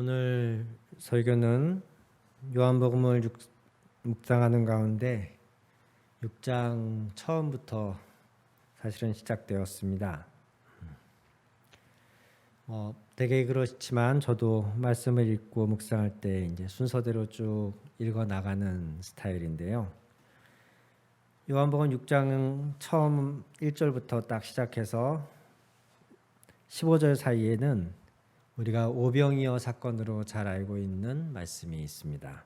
오늘 설교는 요한복음을 묵상하는 가운데 6장 처음부터 사실은 시작되었습니다. 되게 그렇지만 저도 말씀을 읽고 묵상할 때 이제 순서대로 쭉 읽어 나가는 스타일인데요. 요한복음 6장 처음 1절부터 딱 시작해서 15절 사이에는 우리가 오병이어 사건으로 잘 알고 있는 말씀이 있습니다.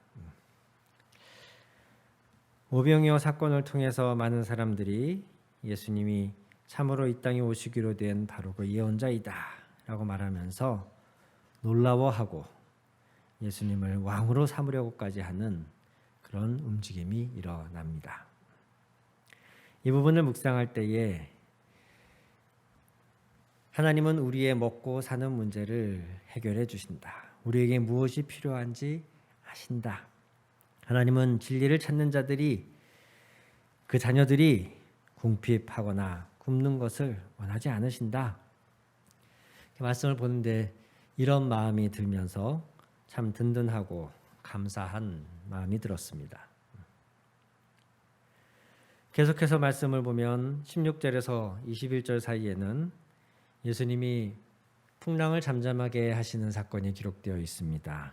오병이어 사건을 통해서 많은 사람들이 예수님이 참으로 이 땅에 오시기로 된 바로 그 예언자이다 라고 말하면서 놀라워하고 예수님을 왕으로 삼으려고까지 하는 그런 움직임이 일어납니다. 이 부분을 묵상할 때에 하나님은 우리의 먹고 사는 문제를 해결해 주신다. 우리에게 무엇이 필요한지 아신다. 하나님은 진리를 찾는 자들이 그 자녀들이 궁핍하거나 굶는 것을 원하지 않으신다. 말씀을 보는데 이런 마음이 들면서 참 든든하고 감사한 마음이 들었습니다. 계속해서 말씀을 보면 16절에서 21절 사이에는 예수님이 풍랑을 잠잠하게 하시는 사건이 기록되어 있습니다.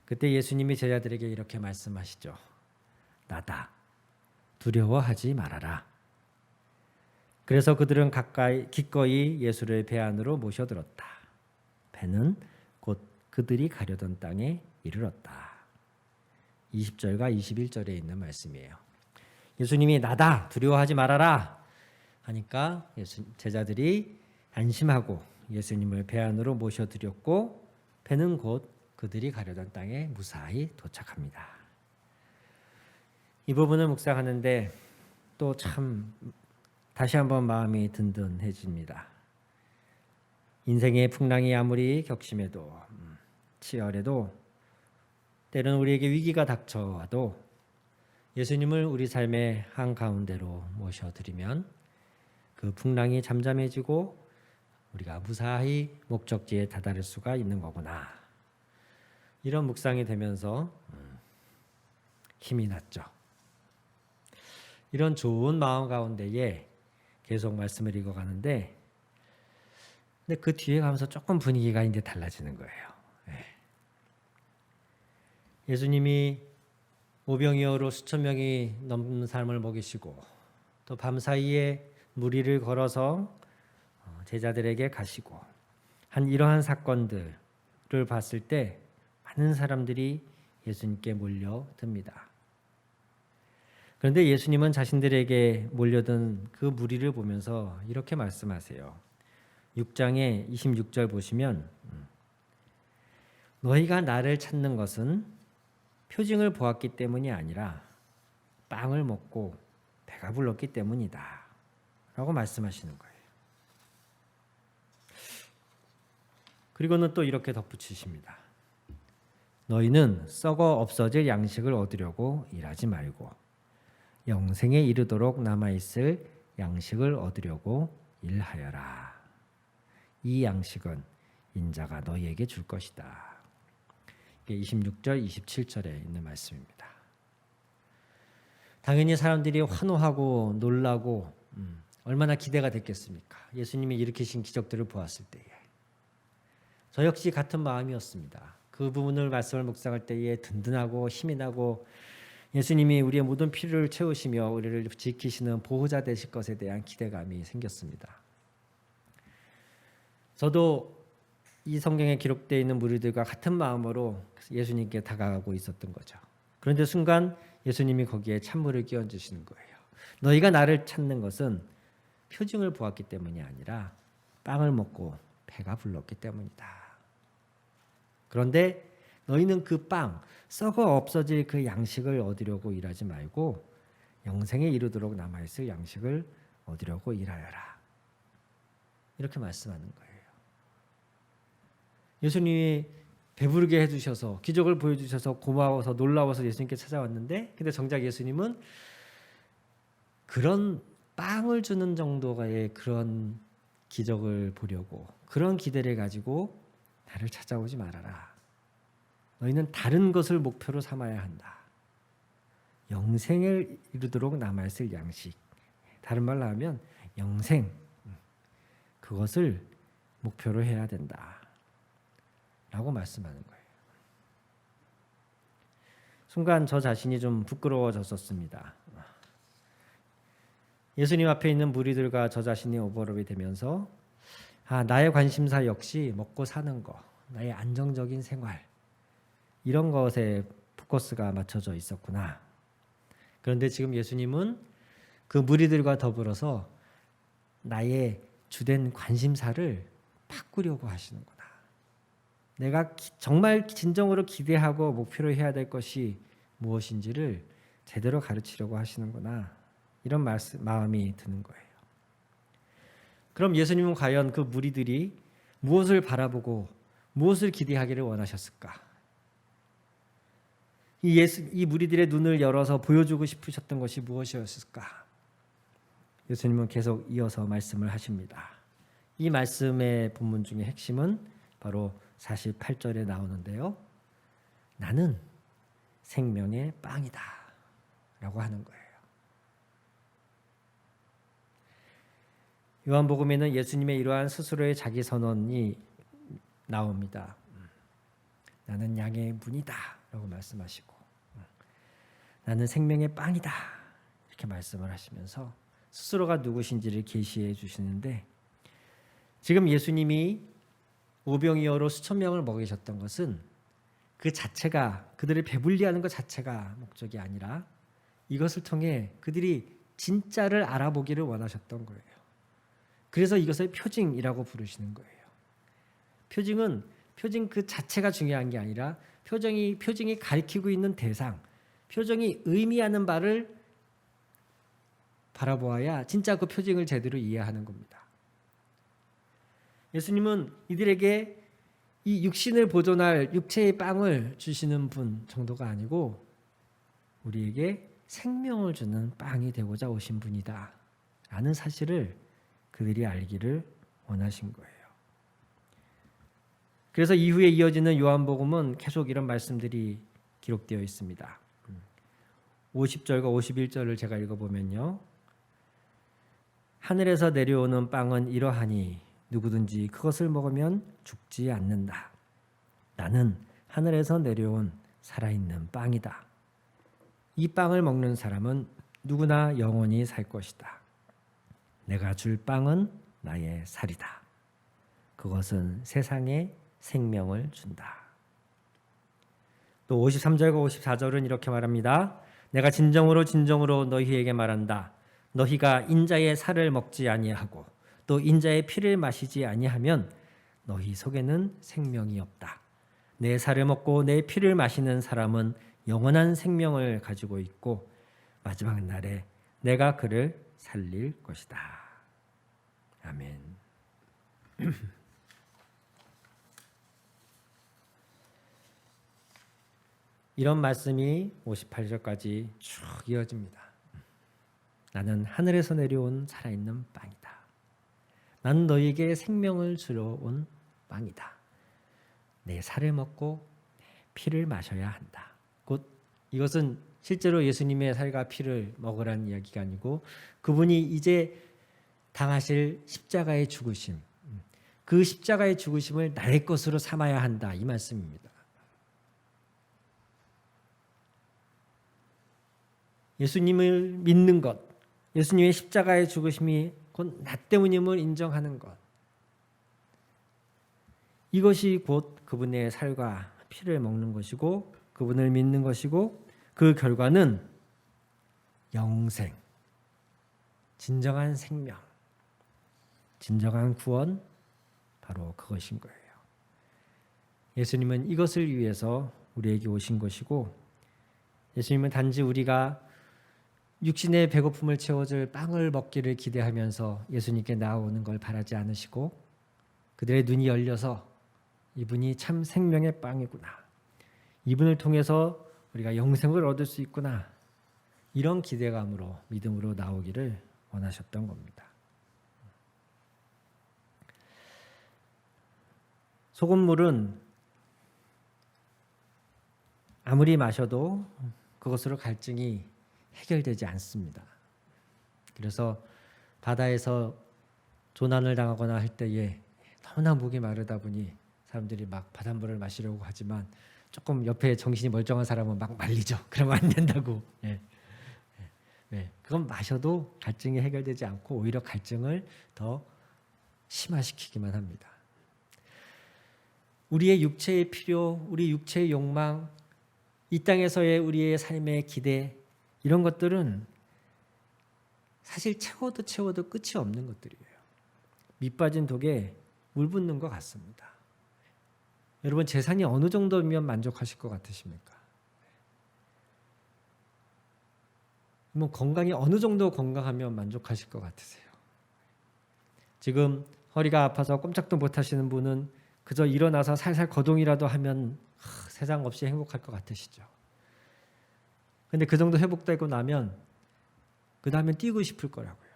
그때 예수님이 제자들에게 이렇게 말씀하시죠. 나다. 두려워하지 말아라. 그래서 그들은 기꺼이 예수를 배 안으로 모셔들었다. 배는 곧 그들이 가려던 땅에 이르렀다. 20절과 21절에 있는 말씀이에요. 예수님이 나다. 두려워하지 말아라. 하니까 제자들이 안심하고 예수님을 배 안으로 모셔드렸고 배는 곧 그들이 가려던 땅에 무사히 도착합니다. 이 부분을 묵상하는데 또 참 다시 한번 마음이 든든해집니다. 인생의 풍랑이 아무리 격심해도 치열해도 때로는 우리에게 위기가 닥쳐와도 예수님을 우리 삶의 한가운데로 모셔드리면 그 풍랑이 잠잠해지고 우리가 무사히 목적지에 다다를 수가 있는 거구나. 이런 묵상이 되면서 힘이 났죠. 이런 좋은 마음 가운데에 계속 말씀을 읽어가는데 근데 그 뒤에 가면서 조금 분위기가 이제 달라지는 거예요. 예수님이 오병이어로 수천 명이 넘는 사람을 먹이시고 또 밤사이에 무리를 걸어서 제자들에게 가시고 한 이러한 사건들을 봤을 때 많은 사람들이 예수님께 몰려듭니다. 그런데 예수님은 자신들에게 몰려든 그 무리를 보면서 이렇게 말씀하세요. 6장의 26절 보시면 너희가 나를 찾는 것은 표징을 보았기 때문이 아니라 빵을 먹고 배가 불렀기 때문이다 라고 말씀하시는 거예요. 그리고는 또 이렇게 덧붙이십니다. 너희는 썩어 없어질 양식을 얻으려고 일하지 말고 영생에 이르도록 남아있을 양식을 얻으려고 일하여라. 이 양식은 인자가 너희에게 줄 것이다. 이게 26절, 27절에 있는 말씀입니다. 당연히 사람들이 환호하고 놀라고 얼마나 기대가 됐겠습니까? 예수님이 일으키신 기적들을 보았을 때에. 저 역시 같은 마음이었습니다. 그 부분을 말씀을 묵상할 때에 든든하고 힘이 나고 예수님이 우리의 모든 필요를 채우시며 우리를 지키시는 보호자 되실 것에 대한 기대감이 생겼습니다. 저도 이 성경에 기록되어 있는 무리들과 같은 마음으로 예수님께 다가가고 있었던 거죠. 그런데 순간 예수님이 거기에 찬물을 끼얹으시는 거예요. 너희가 나를 찾는 것은 표징을 보았기 때문이 아니라 빵을 먹고 배가 불렀기 때문이다. 그런데 너희는 그 빵, 썩어 없어질 그 양식을 얻으려고 일하지 말고 영생에 이르도록 남아있을 양식을 얻으려고 일하여라. 이렇게 말씀하는 거예요. 예수님이 배부르게 해주셔서 기적을 보여주셔서 고마워서 놀라워서 예수님께 찾아왔는데 근데 정작 예수님은 그런 빵을 주는 정도의 그런 기적을 보려고 그런 기대를 가지고 나를 찾아오지 말아라. 너희는 다른 것을 목표로 삼아야 한다. 영생을 이루도록 남아있을 양식. 다른 말로 하면 영생. 그것을 목표로 해야 된다. 라고 말씀하는 거예요. 순간 저 자신이 좀 부끄러워졌었습니다. 예수님 앞에 있는 무리들과 저 자신이 오버랩이 되면서 나의 관심사 역시 먹고 사는 거, 나의 안정적인 생활 이런 것에 포커스가 맞춰져 있었구나. 그런데 지금 예수님은 그 무리들과 더불어서 나의 주된 관심사를 바꾸려고 하시는구나. 내가 정말 진정으로 기대하고 목표로 해야 될 것이 무엇인지를 제대로 가르치려고 하시는구나. 이런 마음이 드는 거예요. 그럼 예수님은 과연 그 무리들이 무엇을 바라보고 무엇을 기대하기를 원하셨을까? 이 무리들의 눈을 열어서 보여주고 싶으셨던 것이 무엇이었을까? 예수님은 계속 이어서 말씀을 하십니다. 이 말씀의 본문 중에 핵심은 바로 48절에 나오는데요. 나는 생명의 빵이다 라고 하는 거예요. 요한복음에는 예수님의 이러한 스스로의 자기 선언이 나옵니다. 나는 양의 문이다 라고 말씀하시고 나는 생명의 빵이다 이렇게 말씀을 하시면서 스스로가 누구신지를 계시해 주시는데 지금 예수님이 오병이어로 수천 명을 먹이셨던 것은 그 자체가 그들을 배불리하는 것 자체가 목적이 아니라 이것을 통해 그들이 진짜를 알아보기를 원하셨던 거예요. 그래서 이것을 표징이라고 부르시는 거예요. 표징 그 자체가 중요한 게 아니라 표징이 가리키고 있는 대상, 표징이 의미하는 바를 바라보아야 진짜 그 표징을 제대로 이해하는 겁니다. 예수님은 이들에게 이 육신을 보존할 육체의 빵을 주시는 분 정도가 아니고 우리에게 생명을 주는 빵이 되고자 오신 분이다 라는 사실을 그들이 알기를 원하신 거예요. 그래서 이후에 이어지는 요한복음은 계속 이런 말씀들이 기록되어 있습니다. 50절과 51절을 제가 읽어보면요. 하늘에서 내려오는 빵은 이러하니 누구든지 그것을 먹으면 죽지 않는다. 나는 하늘에서 내려온 살아있는 빵이다. 이 빵을 먹는 사람은 누구나 영원히 살 것이다. 내가 줄 빵은 나의 살이다. 그것은 세상에 생명을 준다. 또 53절과 54절은 이렇게 말합니다. 내가 진정으로 너희에게 말한다. 너희가 인자의 살을 먹지 아니하고 또 인자의 피를 마시지 아니하면 너희 속에는 생명이 없다. 내 살을 먹고 내 피를 마시는 사람은 영원한 생명을 가지고 있고 마지막 날에 내가 그를 살릴 것이다. 아멘. 이런 말씀이 58절까지 쭉 이어집니다. 나는 하늘에서 내려온 살아있는 빵이다. 나는 너희에게 생명을 주러 온 빵이다. 내 살을 먹고 내 피를 마셔야 한다. 곧 이것은 실제로 예수님의 살과 피를 먹으라는 이야기가 아니고 그분이 이제 당하실 십자가의 죽으심, 그 십자가의 죽으심을 나의 것으로 삼아야 한다 이 말씀입니다. 예수님을 믿는 것, 예수님의 십자가의 죽으심이 곧 나 때문임을 인정하는 것, 이것이 곧 그분의 살과 피를 먹는 것이고 그분을 믿는 것이고 그 결과는 영생, 진정한 생명, 진정한 구원, 바로 그것인 거예요. 예수님은 이것을 위해서 우리에게 오신 것이고 예수님은 단지 우리가 육신의 배고픔을 채워줄 빵을 먹기를 기대하면서 예수님께 나아오는 걸 바라지 않으시고 그들의 눈이 열려서 이분이 참 생명의 빵이구나. 이분을 통해서 우리가 영생을 얻을 수 있구나. 이런 기대감으로 믿음으로 나오기를 원하셨던 겁니다. 소금물은 아무리 마셔도 그것으로 갈증이 해결되지 않습니다. 그래서 바다에서 조난을 당하거나 할 때에 너무나 목이 마르다 보니 사람들이 막 바닷물을 마시려고 하지만 조금 옆에 정신이 멀쩡한 사람은 막 말리죠. 그러면 안 된다고. 그건 마셔도 갈증이 해결되지 않고 오히려 갈증을 더 심화시키기만 합니다. 우리의 육체의 필요, 우리 육체의 욕망, 이 땅에서의 우리의 삶의 기대, 이런 것들은 사실 채워도 끝이 없는 것들이에요. 밑 빠진 독에 물 붓는 것 같습니다. 여러분, 재산이 어느 정도면 만족하실 것 같으십니까? 뭐 건강이 어느 정도 건강하면 만족하실 것 같으세요? 지금 허리가 아파서 꼼짝도 못 하시는 분은 그저 일어나서 살살 거동이라도 하면 세상 없이 행복할 것 같으시죠? 근데 그 정도 회복되고 나면 그 다음엔 뛰고 싶을 거라고요.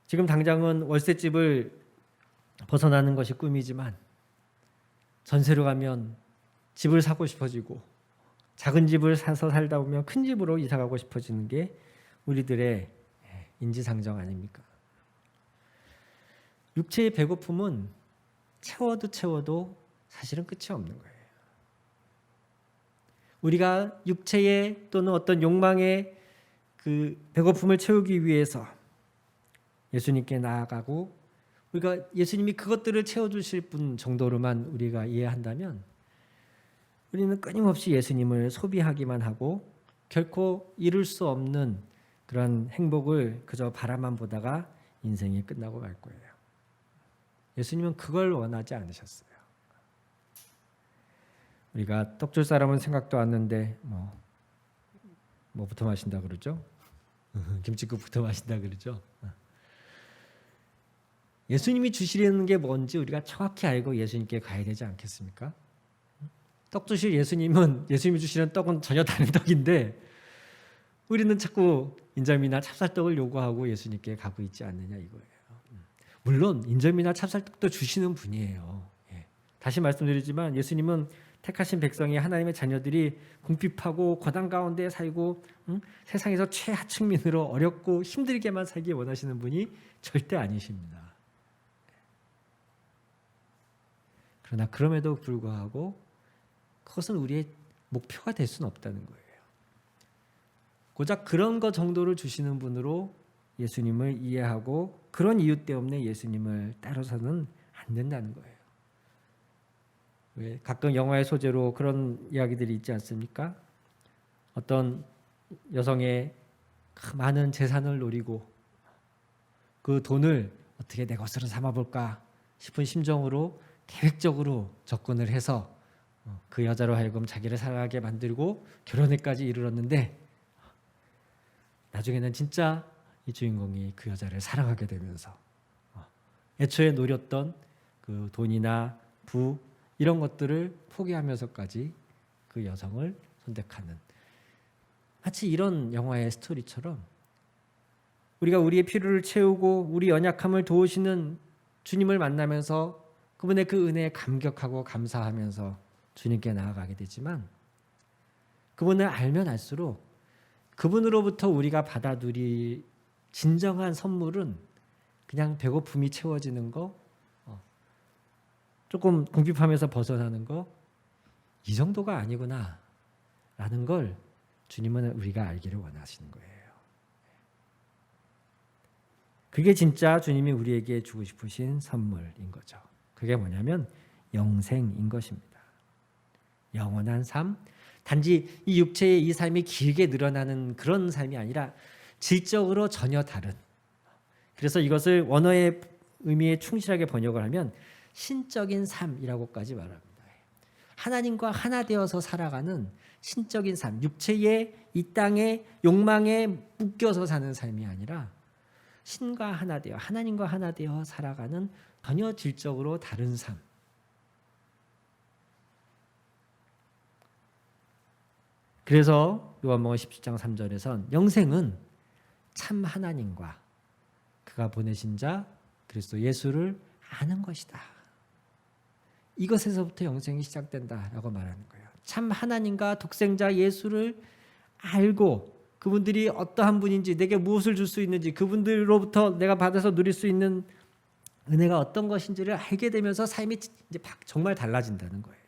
지금 당장은 월세집을 벗어나는 것이 꿈이지만 전세로 가면 집을 사고 싶어지고 작은 집을 사서 살다 보면 큰 집으로 이사 가고 싶어지는 게 우리들의 인지상정 아닙니까? 육체의 배고픔은 채워도 사실은 끝이 없는 거예요. 우리가 육체의 또는 어떤 욕망의 그 배고픔을 채우기 위해서 예수님께 나아가고 우리가 예수님이 그것들을 채워주실 분 정도로만 우리가 이해한다면 우리는 끊임없이 예수님을 소비하기만 하고 결코 이룰 수 없는 그런 행복을 그저 바라만 보다가 인생이 끝나고 말 거예요. 예수님은 그걸 원하지 않으셨어요. 우리가 떡 줄 사람은 생각도 않는데 뭐부터 마신다 그러죠? 김치국부터 마신다 그러죠? 예수님이 주시려는 게 뭔지 우리가 정확히 알고 예수님께 가야 되지 않겠습니까? 떡 주실 예수님은 예수님이 주시는 떡은 전혀 다른 떡인데 우리는 자꾸 인절미나 찹쌀떡을 요구하고 예수님께 가고 있지 않느냐 이거예요. 물론 인절미나 찹쌀떡도 주시는 분이에요. 다시 말씀드리지만 예수님은 택하신 백성이 하나님의 자녀들이 궁핍하고 고난 가운데 살고 세상에서 최하층민으로 어렵고 힘들게만 살기 원하시는 분이 절대 아니십니다. 그러나 그럼에도 불구하고 그것은 우리의 목표가 될 수는 없다는 거예요. 고작 그런 것 정도를 주시는 분으로 예수님을 이해하고 그런 이유 때문에 예수님을 따라서는 안 된다는 거예요. 왜 가끔 영화의 소재로 그런 이야기들이 있지 않습니까? 어떤 여성의 많은 재산을 노리고 그 돈을 어떻게 내 것으로 삼아볼까 싶은 심정으로 계획적으로 접근을 해서 그 여자로 하여금 자기를 사랑하게 만들고 결혼에까지 이르렀는데 나중에는 진짜 이 주인공이 그 여자를 사랑하게 되면서 애초에 노렸던 그 돈이나 부 이런 것들을 포기하면서까지 그 여성을 선택하는 마치 이런 영화의 스토리처럼 우리가 우리의 필요를 채우고 우리 연약함을 도우시는 주님을 만나면서 그분의 그 은혜에 감격하고 감사하면서 주님께 나아가게 되지만 그분을 알면 알수록 그분으로부터 우리가 받아들일 진정한 선물은 그냥 배고픔이 채워지는 거, 조금 궁핍하면서 벗어나는 거, 이 정도가 아니구나 라는 걸 주님은 우리가 알기를 원하시는 거예요. 그게 진짜 주님이 우리에게 주고 싶으신 선물인 거죠. 그게 뭐냐면 영생인 것입니다. 영원한 삶, 단지 이 육체의 이 삶이 길게 늘어나는 그런 삶이 아니라 질적으로 전혀 다른, 그래서 이것을 원어의 의미에 충실하게 번역을 하면 신적인 삶이라고까지 말합니다. 하나님과 하나 되어서 살아가는 신적인 삶, 육체의 이 땅의 욕망에 묶여서 사는 삶이 아니라 신과 하나 되어 하나님과 하나 되어 살아가는 전혀 질적으로 다른 삶. 그래서 요한복음 17장 3절에선 영생은 참 하나님과 그가 보내신 자 그리스도 예수를 아는 것이다. 이것에서부터 영생이 시작된다라고 말하는 거예요. 참 하나님과 독생자 예수를 알고 그분들이 어떠한 분인지, 내게 무엇을 줄 수 있는지, 그분들로부터 내가 받아서 누릴 수 있는 은혜가 어떤 것인지를 알게 되면서 삶이 이제 정말 달라진다는 거예요.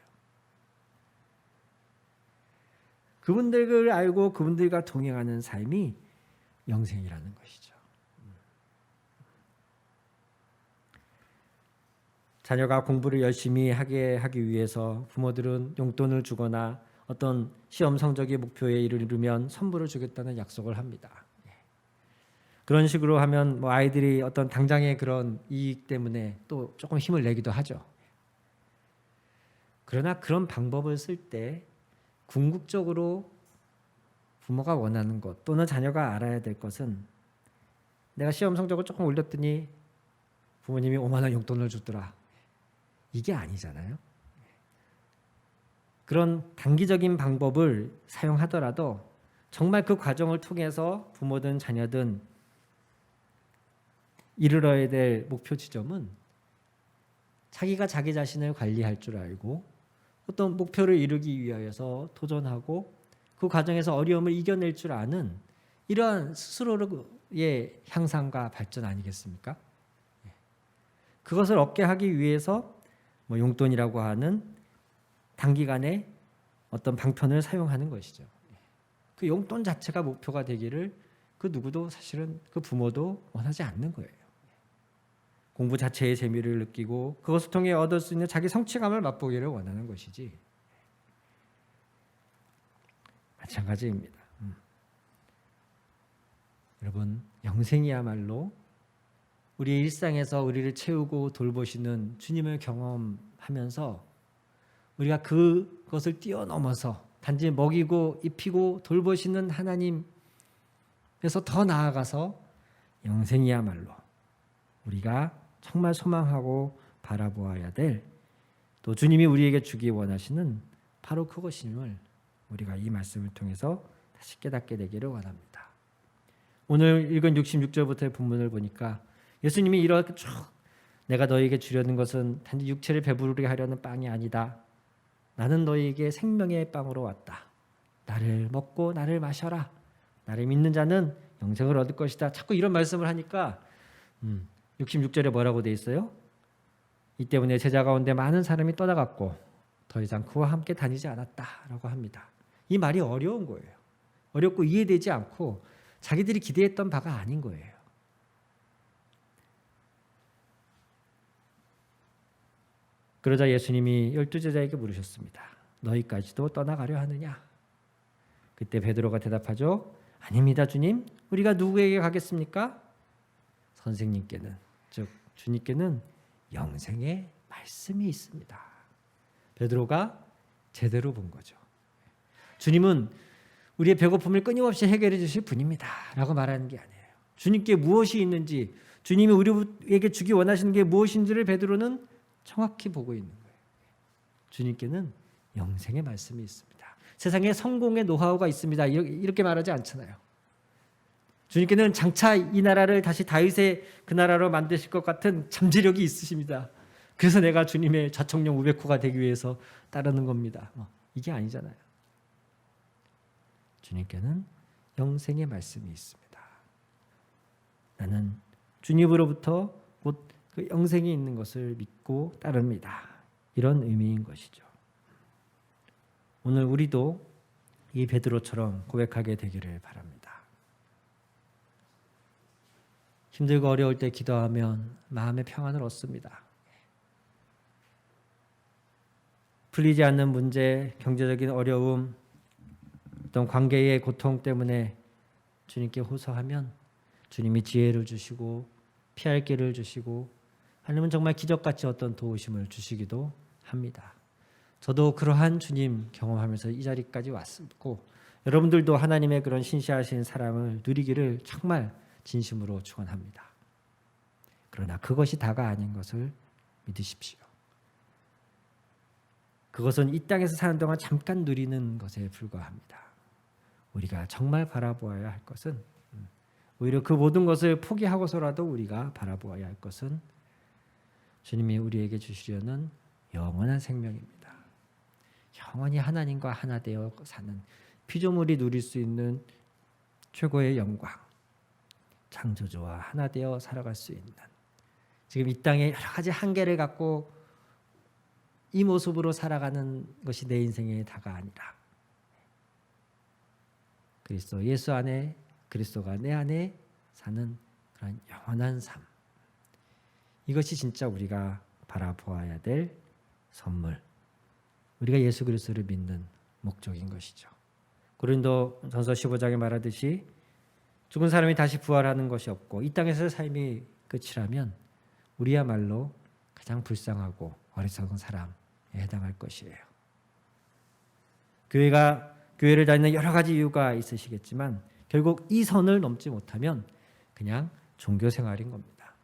그분들을 알고 그분들과 동행하는 삶이 영생이라는 것이죠. 자녀가 공부를 열심히 하기 위해서 부모들은 용돈을 주거나 어떤 시험 성적의 목표에 이르면 선물을 주겠다는 약속을 합니다. 그런 식으로 하면 뭐 아이들이 어떤 당장의 그런 이익 때문에 또 조금 힘을 내기도 하죠. 그러나 그런 방법을 쓸 때 궁극적으로 부모가 원하는 것 또는 자녀가 알아야 될 것은, 내가 시험 성적을 조금 올렸더니 부모님이 5만 원 용돈을 주더라, 이게 아니잖아요. 그런 단기적인 방법을 사용하더라도 정말 그 과정을 통해서 부모든 자녀든 이르러야 될 목표 지점은 자기가 자기 자신을 관리할 줄 알고 어떤 목표를 이루기 위하여서 도전하고 그 과정에서 어려움을 이겨낼 줄 아는 이러한 스스로의 향상과 발전 아니겠습니까? 그것을 얻게 하기 위해서 뭐 용돈이라고 하는 단기간에 어떤 방편을 사용하는 것이죠. 그 용돈 자체가 목표가 되기를 그 누구도, 사실은 그 부모도 원하지 않는 거예요. 공부 자체의 재미를 느끼고 그것을 통해 얻을 수 있는 자기 성취감을 맛보기를 원하는 것이지, 마찬가지입니다. 여러분, 영생이야말로 우리 일상에서 우리를 채우고 돌보시는 주님을 경험하면서 우리가 그것을 뛰어넘어서 단지 먹이고 입히고 돌보시는 하나님에서 더 나아가서 영생이야말로 우리가 정말 소망하고 바라보아야 될, 또 주님이 우리에게 주기 원하시는 바로 그것임을 우리가 이 말씀을 통해서 다시 깨닫게 되기를 원합니다. 오늘 읽은 66절부터의 본문을 보니까 예수님이 이렇게 쭉, 내가 너희에게 주려는 것은 단지 육체를 배부르게 하려는 빵이 아니다. 나는 너희에게 생명의 빵으로 왔다. 나를 먹고 나를 마셔라. 나를 믿는 자는 영생을 얻을 것이다. 자꾸 이런 말씀을 하니까 66절에 뭐라고 돼 있어요? 이 때문에 제자 가운데 많은 사람이 떠나갔고 더 이상 그와 함께 다니지 않았다라고 합니다. 이 말이 어려운 거예요. 어렵고 이해되지 않고 자기들이 기대했던 바가 아닌 거예요. 그러자 예수님이 12제자에게 물으셨습니다. 너희까지도 떠나가려 하느냐? 그때 베드로가 대답하죠. 아닙니다, 주님. 우리가 누구에게 가겠습니까? 선생님께는, 즉 주님께는 영생의 말씀이 있습니다. 베드로가 제대로 본 거죠. 주님은 우리의 배고픔을 끊임없이 해결해 주실 분입니다 라고 말하는 게 아니에요. 주님께 무엇이 있는지, 주님이 우리에게 주기 원하시는 게 무엇인지를 베드로는 정확히 보고 있는 거예요. 주님께는 영생의 말씀이 있습니다. 세상에 성공의 노하우가 있습니다, 이렇게 말하지 않잖아요. 주님께는 장차 이 나라를 다시 다윗의 그 나라로 만드실 것 같은 잠재력이 있으십니다. 그래서 내가 주님의 좌청령 우베코가 되기 위해서 따르는 겁니다. 이게 아니잖아요. 주님께는 영생의 말씀이 있습니다. 나는 주님으로부터 곧 그 영생이 있는 것을 믿고 따릅니다. 이런 의미인 것이죠. 오늘 우리도 이 베드로처럼 고백하게 되기를 바랍니다. 힘들고 어려울 때 기도하면 마음의 평안을 얻습니다. 풀리지 않는 문제, 경제적인 어려움, 어떤 관계의 고통 때문에 주님께 호소하면 주님이 지혜를 주시고 피할 길을 주시고, 하나님은 정말 기적같이 어떤 도우심을 주시기도 합니다. 저도 그러한 주님 경험하면서 이 자리까지 왔고, 여러분들도 하나님의 그런 신실하신 사랑을 누리기를 정말 진심으로 축원합니다. 그러나 그것이 다가 아닌 것을 믿으십시오. 그것은 이 땅에서 사는 동안 잠깐 누리는 것에 불과합니다. 우리가 정말 바라보아야 할 것은 오히려 그 모든 것을 포기하고서라도 우리가 바라보아야 할 것은 주님이 우리에게 주시려는 영원한 생명입니다. 영원히 하나님과 하나 되어 사는 피조물이 누릴 수 있는 최고의 영광, 창조주와 하나 되어 살아갈 수 있는, 지금 이 땅에 여러 가지 한계를 갖고 이 모습으로 살아가는 것이 내 인생의 다가 아니라 그리스도 예수 안에, 그리스도가 내 안에 사는 그런 영원한 삶, 이것이 진짜 우리가 바라보아야 될 선물, 우리가 예수 그리스도를 믿는 목적인 것이죠. 고린도전서 15장에 말하듯이 죽은 사람이 다시 부활하는 것이 없고 이 땅에서의 삶이 끝이라면 우리야말로 가장 불쌍하고 어리석은 사람에 해당할 것이에요. 교회를 다니는 여러 가지 이유가 있으시겠지만 결국 이 선을 넘지 못하면 그냥 종교 생활인 겁니다.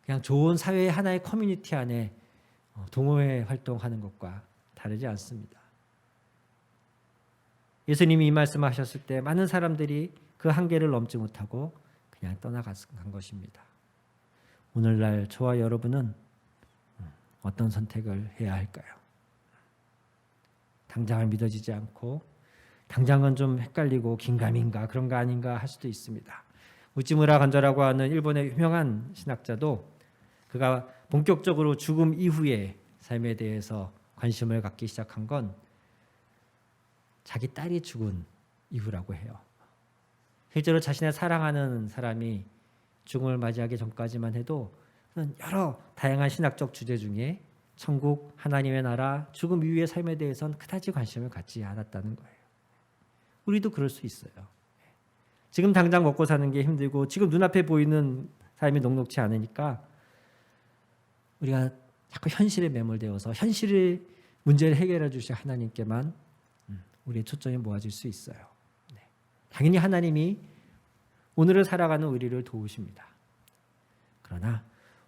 그냥 좋은 사회의 하나의 커뮤니티 안에 동호회 활동하는 것과 다르지 않습니다. 예수님이 이 말씀을 하셨을 때 많은 사람들이 그 한계를 넘지 못하고 그냥 떠나간 것입니다. 오늘날 저와 여러분은 어떤 선택을 해야 할까요? 당장은 믿어지지 않고 당장은 좀 헷갈리고 긴가민가 그런 거 아닌가 할 수도 있습니다. 우찌무라 간저라고 하는 일본의 유명한 신학자도 그가 본격적으로 죽음 이후의 삶에 대해서 관심을 갖기 시작한 건 자기 딸이 죽은 이후라고 해요. 실제로 자신의 사랑하는 사람이 죽음을 맞이하기 전까지만 해도 여러 다양한 신학적 주제 중에 천국, 하나님의 나라, 죽음 이후의 삶에 대해서는 그다지 관심을 갖지 않았다는 거예요. 우리도 그럴 수 있어요. 지금 당장 먹고 사는 게 힘들고 지금 눈앞에 보이는 삶이 녹록지 않으니까 우리가 자꾸 현실에 매몰되어서 현실의 문제를 해결해 주실 하나님께만 우리의 초점이 모아질 수 있어요. 당연히 하나님이 오늘을 살아가는 우리를 도우십니다. 그러나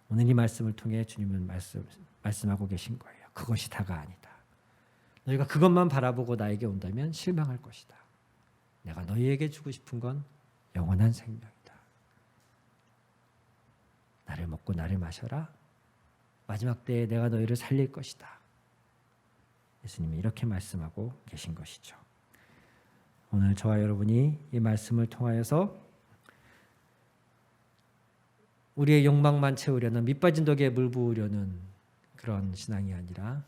오늘 이 말씀을 통해 주님은 말씀하고 계신 거예요. 그것이 다가 아니다. 너희가 그것만 바라보고 나에게 온다면 실망할 것이다. 내가 너희에게 주고 싶은 건 영원한 생명이다. 나를 먹고 나를 마셔라. 마지막 때에 내가 너희를 살릴 것이다. 예수님이 이렇게 말씀하고 계신 것이죠. 오늘 저와 여러분이 이 말씀을 통하여서 우리의 욕망만 채우려는 밑빠진 독에 물 부으려는 그런 신앙이 아니라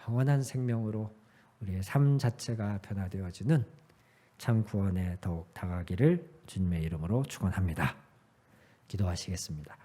영원한 생명으로 우리의 삶 자체가 변화되어지는 참 구원에 더욱 다가가기를 주님의 이름으로 축원합니다. 기도하시겠습니다.